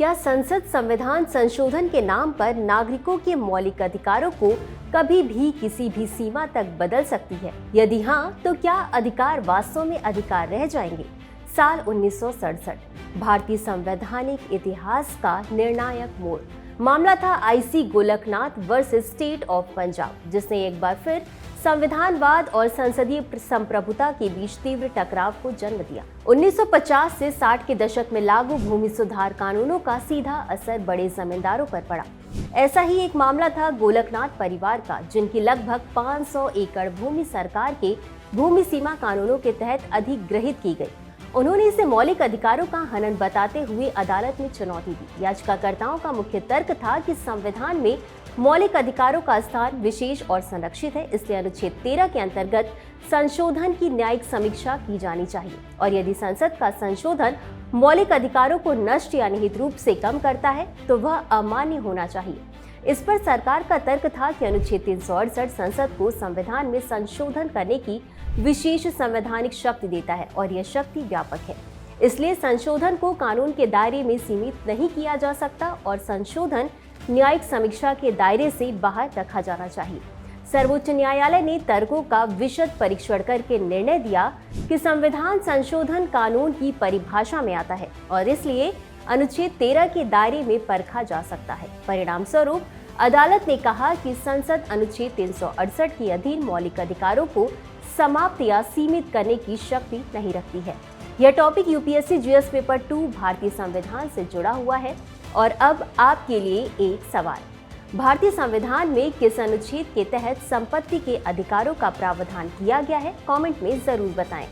क्या संसद संविधान संशोधन के नाम पर नागरिकों के मौलिक अधिकारों को कभी भी किसी भी सीमा तक बदल सकती है? यदि हाँ, तो क्या अधिकार वास्तव में अधिकार रह जाएंगे? साल 1967 भारतीय संवैधानिक इतिहास का निर्णायक मोड़। मामला था IC Golaknath versus state of Punjab, जिसने एक बार फिर संविधानवाद और संसदीय संप्रभुता के बीच तीव्र टकराव को जन्म दिया। 1950 से 60 के दशक में लागू भूमि सुधार कानूनों का सीधा असर बड़े जमींदारों पर पड़ा। ऐसा ही एक मामला था गोलकनाथ परिवार का, जिनकी लगभग 500 एकड़ भूमि सरकार के भूमि सीमा कानूनों के तहत अधिग्रहित की गई। उन्होंने इसे मौलिक अधिकारों का हनन बताते हुए अदालत में चुनौती दी। याचिकाकर्ताओं का मुख्य तर्क था कि संविधान में मौलिक अधिकारों का स्थान विशेष और संरक्षित है, इसलिए अनुच्छेद 13 के अंतर्गत संशोधन की न्यायिक समीक्षा की जानी चाहिए, और यदि संसद का संशोधन मौलिक अधिकारों को नष्ट या निहित रूप से कम करता है तो वह अमान्य होना चाहिए। इस पर सरकार का तर्क था कि अनुच्छेद 368 संसद को संविधान में संशोधन करने की विशेष संवैधानिक शक्ति देता है और यह शक्ति व्यापक है, इसलिए संशोधन को कानून के दायरे में सीमित नहीं किया जा सकता और संशोधन न्यायिक समीक्षा के दायरे से बाहर रखा जाना चाहिए। सर्वोच्च न्यायालय ने तर्कों का विशद परीक्षण करके निर्णय दिया कि संविधान संशोधन कानून की परिभाषा में आता है और इसलिए अनुच्छेद 13 के दायरे में परखा जा सकता है। परिणाम स्वरूप अदालत ने कहा कि संसद अनुच्छेद 368 के अधीन मौलिक अधिकारों को समाप्त या सीमित करने की शक्ति नहीं रखती है। यह टॉपिक यूपीएससी जीएस पेपर 2 भारतीय संविधान से जुड़ा हुआ है। और अब आपके लिए एक सवाल, भारतीय संविधान में किस अनुच्छेद के तहत संपत्ति के अधिकारों का प्रावधान किया गया है? कमेंट में जरूर बताएं।